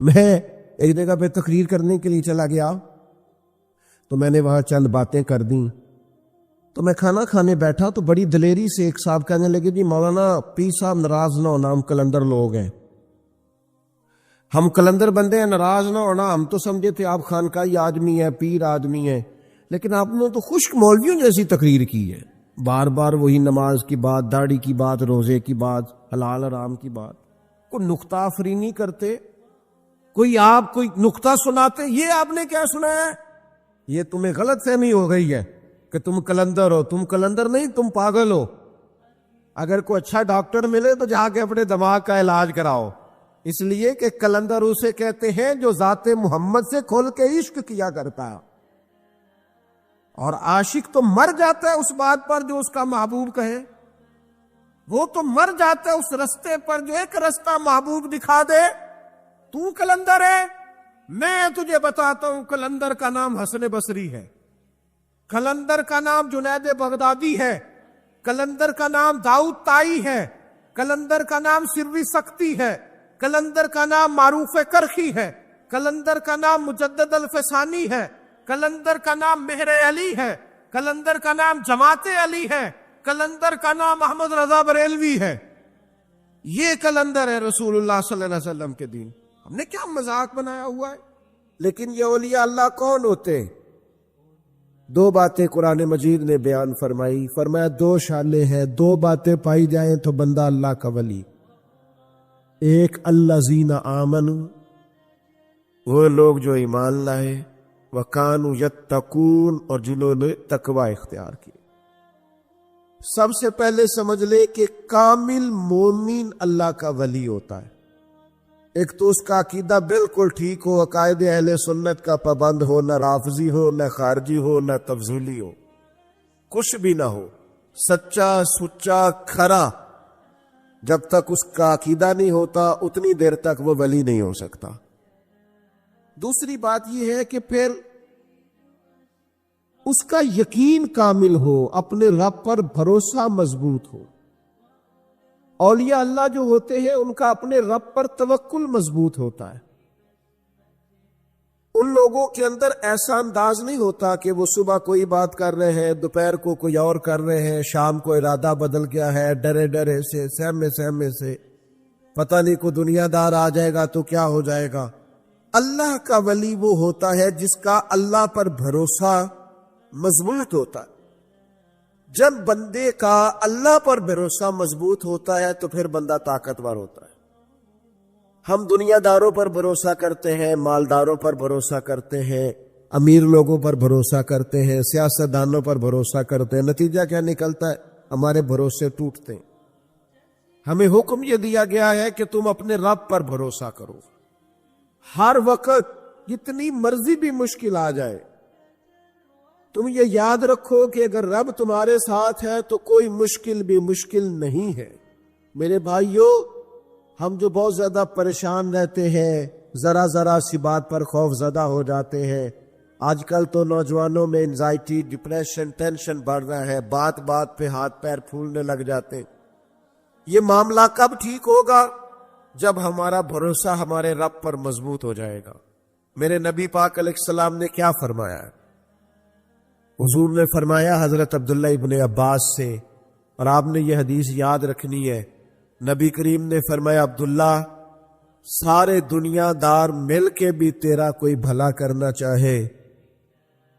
میں ایک جگہ پہ تقریر کرنے کے لیے چلا گیا تو میں نے وہاں چند باتیں کر دیں. تو میں کھانا کھانے بیٹھا تو بڑی دلیری سے ایک صاحب کہنے لگے جی مولانا پیر صاحب ناراض نہ ہونا، ہم کلندر لوگ ہیں، ہم کلندر بندے ہیں، ناراض نہ ہونا، ہم تو سمجھے تھے آپ خانقاہی آدمی ہے، پیر آدمی ہے، لیکن آپ نے تو خشک مولویوں جیسی تقریر کی ہے، بار بار وہی نماز کی بات، داڑھی کی بات، روزے کی بات، حلال حرام کی بات. کوئی نقطہ آفرینی کرتے، کوئی نقطہ سناتے. یہ آپ نے کیا سنا ہے؟ یہ تمہیں غلط فہمی ہو گئی ہے کہ تم کلندر ہو. تم کلندر نہیں، تم پاگل ہو. اگر کوئی اچھا ڈاکٹر ملے تو جا کے اپنے دماغ کا علاج کراؤ، اس لیے کہ کلندر اسے کہتے ہیں جو ذات محمد سے کھول کے عشق کیا کرتا ہے، اور عاشق تو مر جاتا ہے اس بات پر جو اس کا محبوب کہے. وہ تو مر جاتا ہے اس رستے پر جو ایک رستہ محبوب دکھا دے. تو کلندر ہے؟ میں تجھے بتاتا ہوں کلندر کا نام حسن بصری ہے، کلندر کا نام جنید بغدادی ہے، کلندر کا نام داؤد طائی ہے، کلندر کا نام سروی سختی ہے، کلندر کا نام معروف کرخی ہے، کلندر کا نام مجدد الفسانی ہے، کلندر کا نام مہر علی ہے، کلندر کا نام جماعت علی ہے، کلندر کا نام احمد رضا بریلوی ہے. یہ کلندر ہے رسول اللہ صلی اللہ علیہ وسلم کے دین. ہم نے کیا مذاق بنایا ہوا ہے؟ لیکن یہ اولیاء اللہ کون ہوتے؟ دو باتیں قرآن مجید نے بیان فرمائی. فرمایا دو شالے ہیں، دو باتیں پائی جائیں تو بندہ اللہ کا ولی. ایک الذین آمنوا، وہ لوگ جو ایمان لائے، وکانوا یتقون، اور جنہوں نے تقوی اختیار کی. سب سے پہلے سمجھ لے کہ کامل مومن اللہ کا ولی ہوتا ہے. ایک تو اس کا عقیدہ بالکل ٹھیک ہو، عقائد اہل سنت کا پابند ہو، نہ رافضی ہو، نہ خارجی ہو، نہ تفضیلی ہو، کچھ بھی نہ ہو، سچا سچا کھرا. جب تک اس کا عقیدہ نہیں ہوتا اتنی دیر تک وہ ولی نہیں ہو سکتا. دوسری بات یہ ہے کہ پھر اس کا یقین کامل ہو، اپنے رب پر بھروسہ مضبوط ہو. اولیاء اللہ جو ہوتے ہیں ان کا اپنے رب پر توکل مضبوط ہوتا ہے. ان لوگوں کے اندر ایسا انداز نہیں ہوتا کہ وہ صبح کوئی بات کر رہے ہیں، دوپہر کو کوئی اور کر رہے ہیں، شام کو ارادہ بدل گیا ہے، ڈرے ڈرے سے، سہمے سے، پتہ نہیں کوئی دنیا دار آ جائے گا تو کیا ہو جائے گا. اللہ کا ولی وہ ہوتا ہے جس کا اللہ پر بھروسہ مضبوط ہوتا ہے. جب بندے کا اللہ پر بھروسہ مضبوط ہوتا ہے تو پھر بندہ طاقتور ہوتا ہے. ہم دنیا داروں پر بھروسہ کرتے ہیں، مالداروں پر بھروسہ کرتے ہیں، امیر لوگوں پر بھروسہ کرتے ہیں، سیاستدانوں پر بھروسہ کرتے ہیں. نتیجہ کیا نکلتا ہے؟ ہمارے بھروسے ٹوٹتے ہیں. ہمیں حکم یہ دیا گیا ہے کہ تم اپنے رب پر بھروسہ کرو. ہر وقت جتنی مرضی بھی مشکل آ جائے، تم یہ یاد رکھو کہ اگر رب تمہارے ساتھ ہے تو کوئی مشکل بھی مشکل نہیں ہے. میرے بھائیوں، ہم جو بہت زیادہ پریشان رہتے ہیں، ذرا سی بات پر خوف زدہ ہو جاتے ہیں. آج کل تو نوجوانوں میں انزائٹی، ڈپریشن، ٹینشن بڑھ رہا ہے، بات بات پہ ہاتھ پیر پھولنے لگ جاتے ہیں. یہ معاملہ کب ٹھیک ہوگا؟ جب ہمارا بھروسہ ہمارے رب پر مضبوط ہو جائے گا. میرے نبی پاک علیہ السلام نے کیا فرمایا ہے؟ حضور نے فرمایا حضرت عبداللہ ابن عباس سے، اور آپ نے یہ حدیث یاد رکھنی ہے. نبی کریم نے فرمایا عبداللہ، سارے دنیا دار مل کے بھی تیرا کوئی بھلا کرنا چاہے،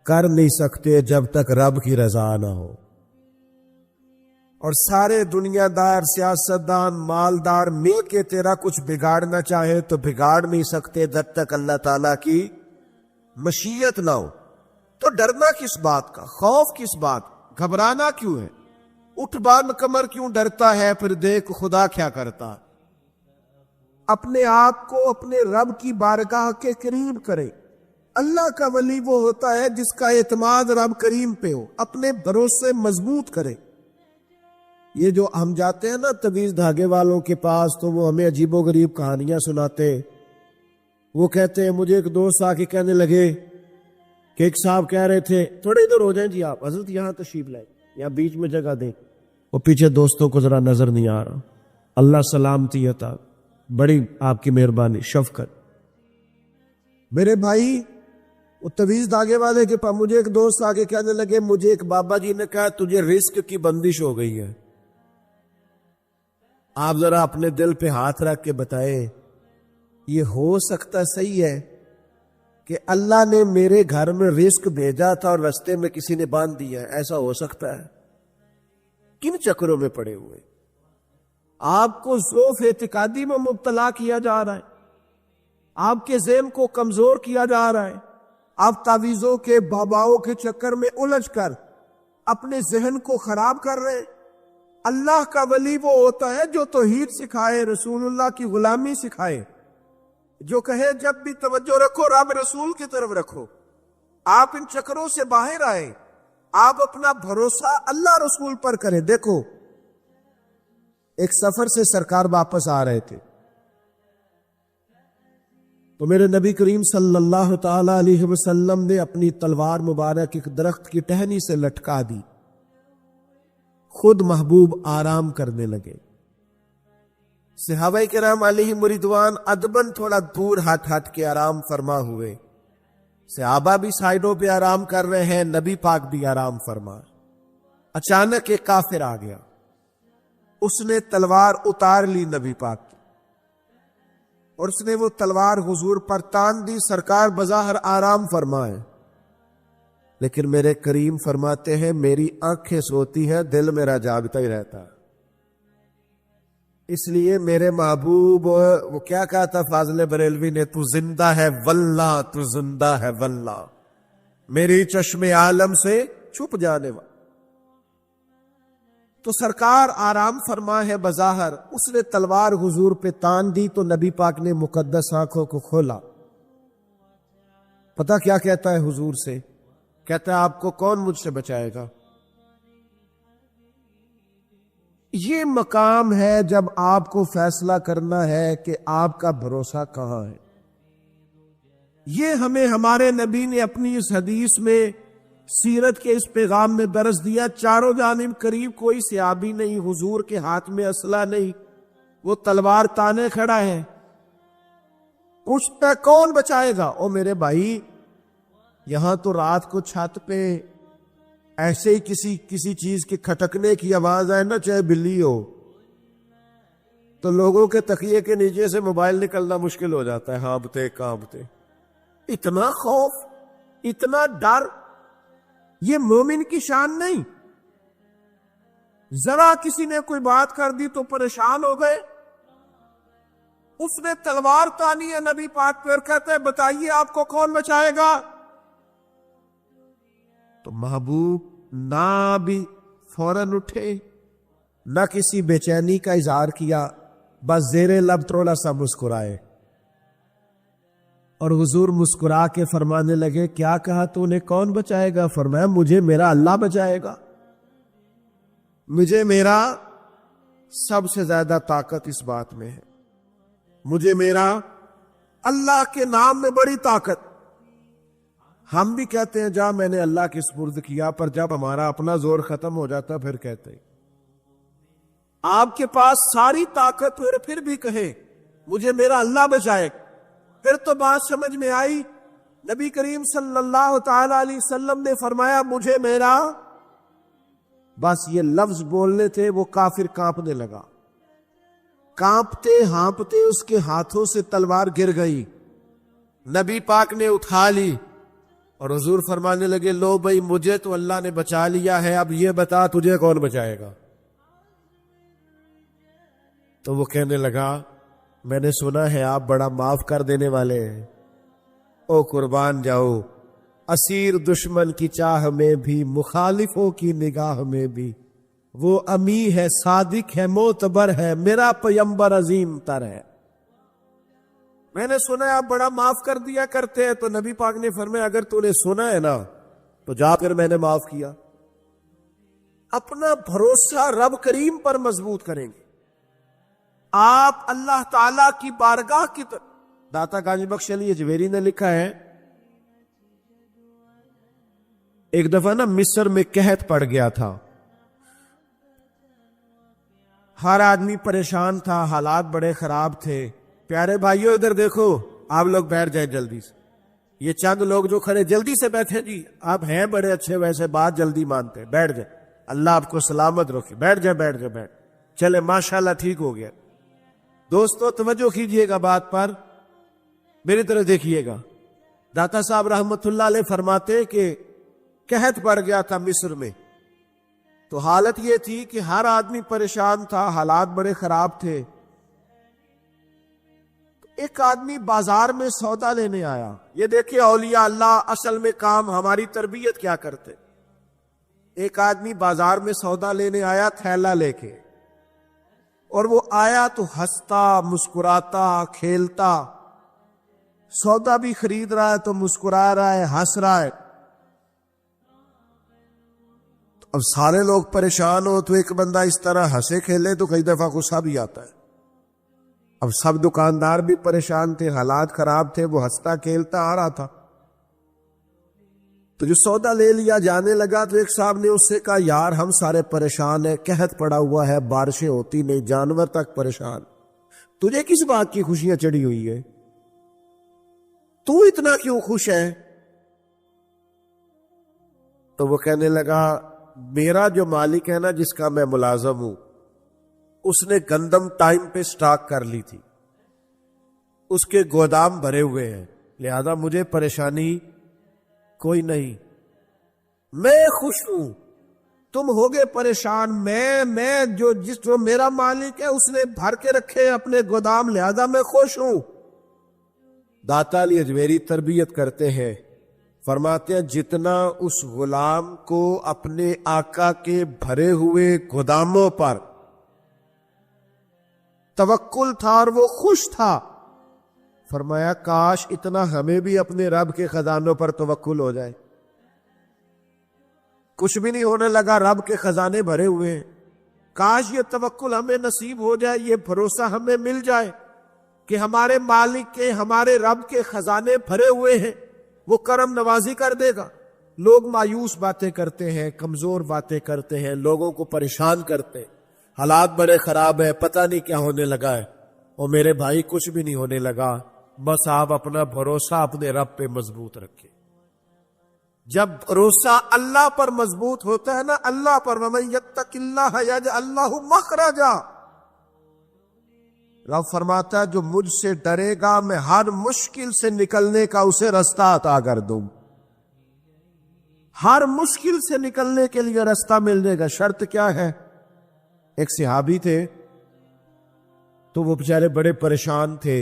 کر نہیں سکتے جب تک رب کی رضا نہ ہو. اور سارے دنیا دار، سیاستدان، مالدار مل کے تیرا کچھ بگاڑنا چاہے تو بگاڑ نہیں سکتے جب تک اللہ تعالیٰ کی مشیت نہ ہو. تو ڈرنا کس بات کا؟ خوف کس بات؟ گھبرانا کیوں ہے؟ اٹھ باندھ کمر کیوں ڈرتا ہے؟ پھر دیکھ خدا کیا کرتا. اپنے آپ کو اپنے رب کی بارگاہ کے قریب کرے. اللہ کا ولی وہ ہوتا ہے جس کا اعتماد رب کریم پہ ہو، اپنے بھروسے مضبوط کرے. یہ جو ہم جاتے ہیں نا تویز دھاگے والوں کے پاس تو وہ ہمیں عجیب و غریب کہانیاں سناتے. وہ کہتے ہیں، مجھے ایک دوست آ کے کہنے لگے کہ ایک صاحب کہہ رہے تھے تھوڑے ادھر ہو جائیں جی آپ، حضرت یہاں تشریف لائیں، یہاں بیچ میں جگہ دیں. وہ پیچھے دوستوں کو ذرا نظر نہیں آ رہا. اللہ سلامتی عطا، بڑی آپ کی مہربانی، شفقت. میرے بھائی وہ تویز دھاگے والے کے پاس مجھے ایک دوست آگے کہنے لگے مجھے ایک بابا جی نے کہا تجھے رزق کی بندش ہو گئی ہے. آپ ذرا اپنے دل پہ ہاتھ رکھ کے بتائیں یہ ہو سکتا صحیح ہے کہ اللہ نے میرے گھر میں رزق بھیجا تھا اور رستے میں کسی نے باندھ دیا ہے؟ ایسا ہو سکتا ہے؟ کن چکروں میں پڑے ہوئے آپ کو ضعف اعتقادی میں مبتلا کیا جا رہا ہے، آپ کے ذہن کو کمزور کیا جا رہا ہے، آپ تعویذوں کے باباؤں کے چکر میں الجھ کر اپنے ذہن کو خراب کر رہے ہیں. اللہ کا ولی وہ ہوتا ہے جو توحید سکھائے، رسول اللہ کی غلامی سکھائے، جو کہے جب بھی توجہ رکھو رب رسول کی طرف رکھو. آپ ان چکروں سے باہر آئے، آپ اپنا بھروسہ اللہ رسول پر کریں. دیکھو ایک سفر سے سرکار واپس آ رہے تھے تو میرے نبی کریم صلی اللہ تعالی علیہ وسلم نے اپنی تلوار مبارک ایک درخت کی ٹہنی سے لٹکا دی. خود محبوب آرام کرنے لگے. صحابہ کرام علیہم رضوان ادباً تھوڑا دور ہٹ کے آرام فرما ہوئے. صحابہ بھی سائیڈوں پہ آرام کر رہے ہیں، نبی پاک بھی آرام فرما. اچانک ایک کافر آ گیا، اس نے تلوار اتار لی نبی پاک کی اور اس نے وہ تلوار حضور پر تان دی. سرکار بظاہر آرام فرمائے لیکن میرے کریم فرماتے ہیں میری آنکھیں سوتی ہیں، دل میرا جاگتا ہی رہتا ہے. اس لیے میرے محبوب وہ کیا کہا تھا فاضل بریلوی نے، تو زندہ ہے واللہ، تو زندہ ہے واللہ، میری چشم عالم سے چھپ جانے والا. تو سرکار آرام فرما ہے بظاہر، اس نے تلوار حضور پہ تان دی تو نبی پاک نے مقدس آنکھوں کو کھولا. پتہ کیا کہتا ہے حضور سے؟ کہتا ہے آپ کو کون مجھ سے بچائے گا؟ یہ مقام ہے جب آپ کو فیصلہ کرنا ہے کہ آپ کا بھروسہ کہاں ہے. یہ ہمیں ہمارے نبی نے اپنی اس حدیث میں، سیرت کے اس پیغام میں درس دیا. چاروں جانب قریب کوئی صحابی نہیں، حضور کے ہاتھ میں اسلحہ نہیں، وہ تلوار تانے کھڑا ہے. پوچھتا کون بچائے گا؟ او میرے بھائی یہاں تو رات کو چھت پہ ایسے ہی کسی چیز کے کھٹکنے کی آواز آئے نا، چاہے بلی ہو، تو لوگوں کے تکیے کے نیچے سے موبائل نکلنا مشکل ہو جاتا ہے، ہانپتے کانپتے. اتنا خوف، اتنا ڈر، یہ مومن کی شان نہیں. ذرا کسی نے کوئی بات کر دی تو پریشان ہو گئے. اس نے تلوار تانی ہے نبی پاک پر، کہتا ہے بتائیے آپ کو کون بچائے گا؟ تو محبوب نہ بھی فوراً اٹھے، نہ کسی بے چینی کا اظہار کیا، بس زیر لب تھوڑا سا مسکرائے. اور حضور مسکرا کے فرمانے لگے کیا کہا تو نے، کون بچائے گا؟ فرمایا مجھے میرا اللہ بچائے گا. مجھے میرا سب سے زیادہ طاقت اس بات میں ہے، مجھے میرا اللہ کے نام میں بڑی طاقت. ہم بھی کہتے ہیں جا میں نے اللہ کے سپرد کیا، پر جب ہمارا اپنا زور ختم ہو جاتا پھر کہتے ہیں آپ کے پاس ساری طاقت پھر بھی کہے مجھے میرا اللہ بچائے. پھر تو بات سمجھ میں آئی. نبی کریم صلی اللہ تعالی علیہ وسلم نے فرمایا مجھے میرا، بس یہ لفظ بولنے تھے وہ کافر کانپنے لگا. کانپتے ہانپتے اس کے ہاتھوں سے تلوار گر گئی. نبی پاک نے اٹھا لی اور حضور فرمانے لگے لو بھائی مجھے تو اللہ نے بچا لیا ہے، اب یہ بتا تجھے کون بچائے گا؟ تو وہ کہنے لگا میں نے سنا ہے آپ بڑا معاف کر دینے والے ہیں. او قربان جاؤ، اسیر دشمن کی چاہ میں بھی، مخالفوں کی نگاہ میں بھی، وہ امی ہے، صادق ہے، معتبر ہے، میرا پیمبر عظیم تر ہے. میں نے سنا ہے آپ بڑا معاف کر دیا کرتے ہیں. تو نبی پاک نے فرمایا اگر تو نے سنا ہے نا تو جا کر میں نے معاف کیا. اپنا بھروسہ رب کریم پر مضبوط کریں گے. آپ اللہ تعالی کی بارگاہ کی طرف. داتا گنج بخش علی اجویری نے لکھا ہے ایک دفعہ نا مصر میں قحط پڑ گیا تھا، ہر آدمی پریشان تھا، حالات بڑے خراب تھے. پیارے بھائیوں ادھر دیکھو، آپ لوگ بیٹھ جائیں جلدی سے. یہ چند لوگ جو کھڑے جلدی سے بیٹھے، جی آپ ہیں بڑے اچھے، ویسے بات جلدی مانتے، بیٹھ جائیں، اللہ آپ کو سلامت رکھے، بیٹھ جائیں بیٹھ جائیں بیٹھ چلے ماشاءاللہ ٹھیک ہو گیا۔ دوستو توجہ کیجئے گا بات پر، میری طرف دیکھیے گا۔ داتا صاحب رحمت اللہ علیہ فرماتے کہ قحط پڑ گیا تھا مصر میں، تو حالت یہ تھی کہ ہر آدمی پریشان تھا، حالات بڑے خراب تھے۔ ایک آدمی بازار میں سودا لینے آیا۔ یہ دیکھیں اولیاء اللہ اصل میں کام ہماری تربیت کیا کرتے۔ ایک آدمی بازار میں سودا لینے آیا تھیلا لے کے، اور وہ آیا تو ہنستا مسکراتا کھیلتا، سودا بھی خرید رہا ہے تو مسکرا رہا ہے ہنس رہا ہے۔ اب سارے لوگ پریشان ہو تو ایک بندہ اس طرح ہنسے کھیلے تو کئی دفعہ غصہ بھی آتا ہے۔ اب سب دکاندار بھی پریشان تھے، حالات خراب تھے، وہ ہنستا کھیلتا آ رہا تھا۔ تو جو سودا لے لیا جانے لگا تو ایک صاحب نے اس سے کہا یار ہم سارے پریشان ہیں، قحط پڑا ہوا ہے، بارشیں ہوتی نہیں، جانور تک پریشان، تجھے کس بات کی خوشیاں چڑھی ہوئی ہے؟ تو اتنا کیوں خوش ہے؟ تو وہ کہنے لگا میرا جو مالک ہے نا جس کا میں ملازم ہوں، اس نے گندم ٹائم پہ سٹاک کر لی تھی، اس کے گودام بھرے ہوئے ہیں، لہذا مجھے پریشانی کوئی نہیں، میں خوش ہوں۔ تم ہوگے پریشان، میں جو میرا مالک ہے اس نے بھر کے رکھے اپنے گودام، لہذا میں خوش ہوں۔ داتا علی اجمیری تربیت کرتے ہیں، فرماتے ہیں جتنا اس غلام کو اپنے آقا کے بھرے ہوئے گوداموں پر توکل تھا اور وہ خوش تھا، فرمایا کاش اتنا ہمیں بھی اپنے رب کے خزانوں پر توکل ہو جائے۔ کچھ بھی نہیں ہونے لگا، رب کے خزانے بھرے ہوئے ہیں، کاش یہ توکل ہمیں نصیب ہو جائے، یہ بھروسہ ہمیں مل جائے کہ ہمارے مالک کے، ہمارے رب کے خزانے بھرے ہوئے ہیں، وہ کرم نوازی کر دے گا۔ لوگ مایوس باتیں کرتے ہیں، کمزور باتیں کرتے ہیں، لوگوں کو پریشان کرتے ہیں، حالات بڑے خراب ہیں، پتہ نہیں کیا ہونے لگا ہے، اور میرے بھائی کچھ بھی نہیں ہونے لگا، بس آپ اپنا بھروسہ اپنے رب پہ مضبوط رکھیں۔ جب بھروسہ اللہ پر مضبوط ہوتا ہے نا، اللہ پر، وَمَن يَتَّقِ اللَّهَ يَجْعَلْ لَهُ مَخْرَجًا، رب فرماتا ہے جو مجھ سے ڈرے گا میں ہر مشکل سے نکلنے کا اسے رستہ عطا کر دوں، ہر مشکل سے نکلنے کے لیے رستہ ملنے گا۔ شرط کیا ہے؟ ایک صحابی تھے تو وہ بیچارے بڑے پریشان تھے،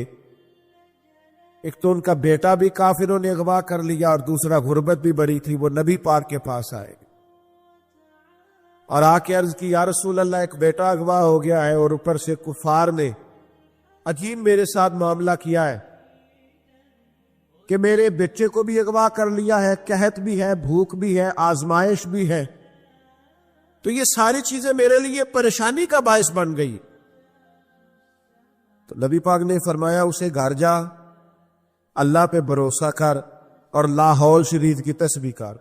ایک تو ان کا بیٹا بھی کافروں نے اغوا کر لیا اور دوسرا غربت بھی بڑی تھی۔ وہ نبی پاک کے پاس آئے اور آ کے عرض کی یا رسول اللہ ایک بیٹا اغوا ہو گیا ہے اور اوپر سے کفار نے عجیب میرے ساتھ معاملہ کیا ہے کہ میرے بچے کو بھی اغوا کر لیا ہے، قحط بھی ہے، بھوک بھی ہے، آزمائش بھی ہے، تو یہ ساری چیزیں میرے لیے پریشانی کا باعث بن گئی۔ تو نبی پاک نے فرمایا اسے گھر جا، اللہ پہ بھروسہ کر اور لا حول شریف کی تسبیح کر،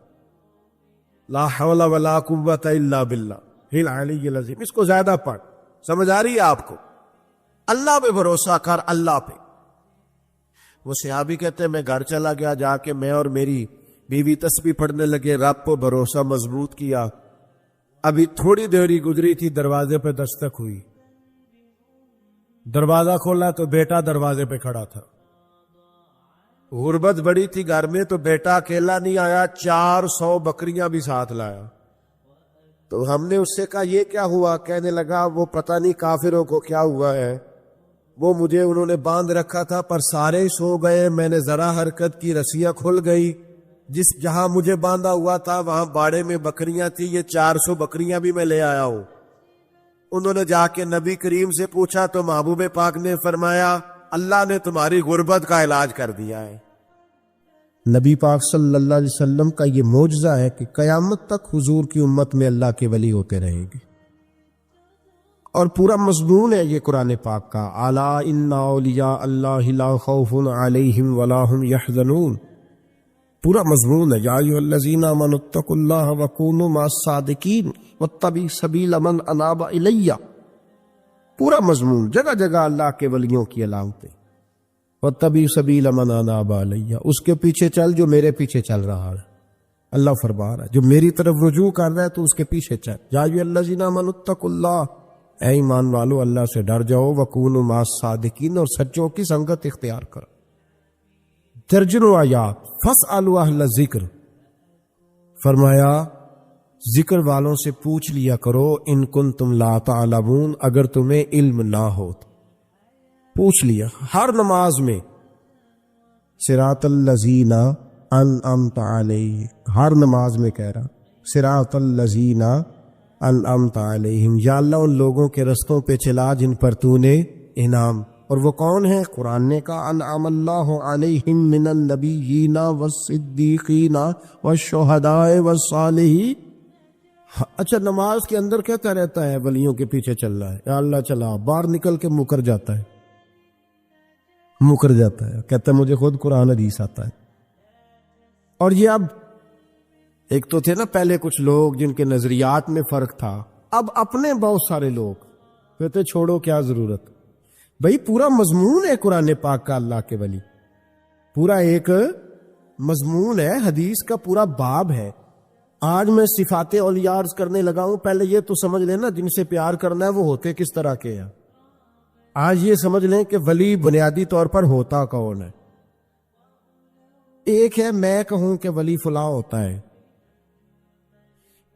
لا حول ولا قوت الا باللہ العلی العظیم، اس کو زیادہ پڑھ، سمجھ آ رہی ہے آپ کو؟ اللہ پہ بھروسہ کر، اللہ پہ۔ وہ صحابی کہتے ہیں میں گھر چلا گیا، جا کے میں اور میری بیوی تسبیح پڑھنے لگے، رب پہ بھروسہ مضبوط کیا۔ ابھی تھوڑی دیری گزری تھی، دروازے پہ دستک ہوئی، دروازہ کھولا تو بیٹا دروازے پہ کھڑا تھا۔ غربت بڑی تھی گھر میں، تو بیٹا اکیلا نہیں آیا، 400 بکریاں بھی ساتھ لایا۔ تو ہم نے اس سے کہا یہ کیا ہوا؟ کہنے لگا وہ پتہ نہیں کافروں کو کیا ہوا ہے، وہ مجھے انہوں نے باندھ رکھا تھا پر سارے ہی سو گئے، میں نے ذرا حرکت کی رسیاں کھل گئی، جس جہاں مجھے باندھا ہوا تھا وہاں باڑے میں بکریاں تھی، یہ 400 بکریاں بھی میں لے آیا ہوں۔ انہوں نے جا کے نبی کریم سے پوچھا تو محبوب پاک نے فرمایا اللہ نے تمہاری غربت کا علاج کر دیا ہے۔ نبی پاک صلی اللہ علیہ وسلم کا یہ معجزہ ہے کہ قیامت تک حضور کی امت میں اللہ کے ولی ہوتے رہیں گے، اور پورا مضمون ہے یہ قرآن پاک کا، الا ان اولیاء اللہ لا خوف علیہم ولا هم یحزنون، پورا مضمون ہے۔ یا ایھا الذین آمنوا اتقوا اللہ وکونوا مع الصادقین واتبعوا سبیل من اناب الی، پورا مضمون، جگہ جگہ اللہ کے ولیوں کی علامتیں۔ وَاتَّبِعْ سَبِيلَ مَنْ أَنَابَ إِلَيَّ، اس کے پیچھے چل جو میرے پیچھے چل رہا ہے. اللہ فرما رہا ہے جو میری طرف رجوع کر رہا ہے تو اس کے پیچھے چل. یا ایھا الذین آمنوا اتقوا اللہ، اے ایمان والو اللہ سے ڈر جاؤ. وَکُونُوا مَعَ الصَّادِقِینَ، اور سچوں کی سنگت اختیار کرو. درجنوں آیات. فَاسْأَلُوا أَهْلَ الذِّکْر، فرمایا ذکر والوں سے پوچھ لیا کرو. ان کنتم لا تعلمون، اگر تمہیں علم نہ ہو تو پوچھ لیا. ہر نماز میں صراط الذین انعمت علیہم، ہر نماز میں کہہ رہا صراط الذین انعمت علیہم، یا اللہ ان لوگوں کے رستوں پہ چلا جن پر تو نے انعام. اور وہ کون ہے؟ قرآن نے کہا انعم اللہ علیہم من النبیین والصدیقین والشہداء والصالحین. اچھا نماز کے اندر کہتا رہتا ہے ولیوں کے پیچھے چل رہا ہے، یا اللہ چلا، باہر نکل کے مکر جاتا ہے، کہتا ہے مجھے خود قرآن حدیث آتا ہے. اور یہ اب ایک تو تھے نا پہلے کچھ لوگ جن کے نظریات میں فرق تھا، اب اپنے بہت سارے لوگ کہتے چھوڑو کیا ضرورت. بھئی پورا مضمون ہے قرآن پاک کا اللہ کے ولی، پورا ایک مضمون ہے، حدیث کا پورا باب ہے. آج میں صفات اولیاء عرض کرنے لگا ہوں، پہلے یہ تو سمجھ لینا جن سے پیار کرنا ہے وہ ہوتے کس طرح کے ہیں. آج یہ سمجھ لیں کہ ولی بنیادی طور پر ہوتا کون ہے. ایک ہے میں کہوں کہ ولی فلاں ہوتا ہے،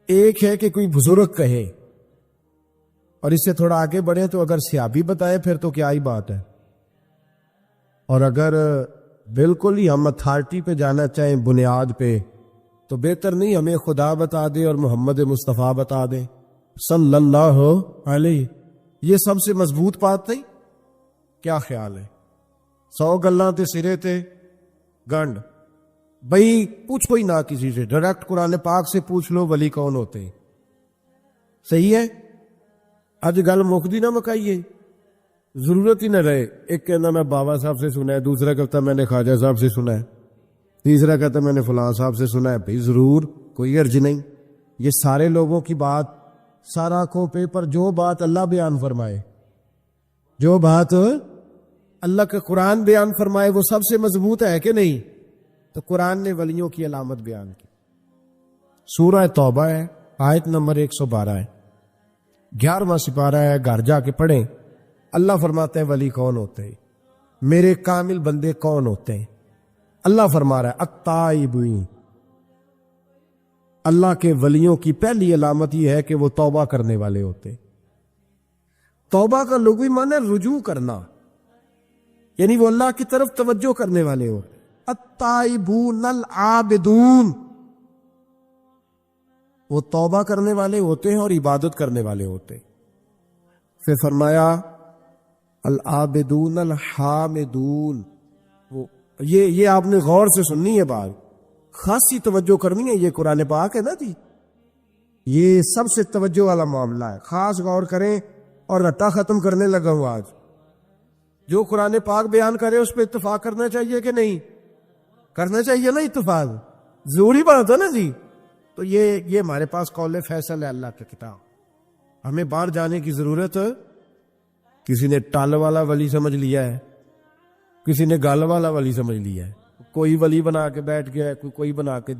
ایک ہے کہ کوئی بزرگ کہے، اور اس سے تھوڑا آگے بڑھیں تو اگر صحابی بتائے پھر تو کیا ہی بات ہے. اور اگر بالکل ہی ہم اتھارٹی پہ جانا چاہیں بنیاد پہ تو بہتر نہیں ہمیں خدا بتا دے اور محمد مصطفیٰ بتا دے صلی اللہ علیہ. یہ سب سے مضبوط بات نہیں؟ کیا خیال ہے؟ 100 گلاں تے سرے تے گنڈ. بھئی پوچھ کوئی نہ کسی سے، ڈائریکٹ قرآن پاک سے پوچھ لو ولی کون ہوتے ہیں. صحیح ہے؟ اج گل مکدی نہ مکائیے، ضرورت ہی نہ رہے. ایک کہنا میں بابا صاحب سے سنا ہے، دوسرا کہتا میں نے خواجہ صاحب سے سنا ہے، تیسرا کہتا میں نے فلاں صاحب سے سنا ہے. بھئی ضرور کوئی عرض نہیں. یہ سارے لوگوں کی بات، سارا آنکھوں پہ، پر جو بات اللہ بیان فرمائے، جو بات اللہ کا قرآن بیان فرمائے وہ سب سے مضبوط ہے کہ نہیں؟ تو قرآن نے ولیوں کی علامت بیان کی. سورہ توبہ ہے، آیت نمبر 112 ہے، 11واں سپارہ ہے، گھر جا کے پڑھیں. اللہ فرماتے ہیں ولی کون ہوتے ہیں، میرے کامل بندے کون ہوتے ہیں. اللہ فرما رہا ہے التائبین، اللہ کے ولیوں کی پہلی علامت یہ ہے کہ وہ توبہ کرنے والے ہوتے. توبہ کا لغوی معنی ہے رجوع کرنا، یعنی وہ اللہ کی طرف توجہ کرنے والے ہو. التائبون العابدون، وہ توبہ کرنے والے ہوتے ہیں اور عبادت کرنے والے ہوتے. پھر فرمایا العابدون الحامدون. وہ یہ آپ نے غور سے سننی ہے بات، خاصی توجہ کرنی ہے. یہ قرآن پاک ہے نا جی، یہ سب سے توجہ والا معاملہ ہے، خاص غور کریں. اور رٹا ختم کرنے لگا ہوں آج. جو قرآن پاک بیان کرے اس پہ اتفاق کرنا چاہیے کہ نہیں؟ کرنا چاہیے نا اتفاق، ضروری بات ہے نا جی. تو یہ ہمارے پاس قول فیصل ہے اللہ کی کتاب. ہمیں باہر جانے کی ضرورت. کسی نے ٹال والا ولی سمجھ لیا ہے، کسی نے گال والا ولی سمجھ لیا ہے، کوئی ولی بنا کے بیٹھ گیا ہے، کوئی بنا کے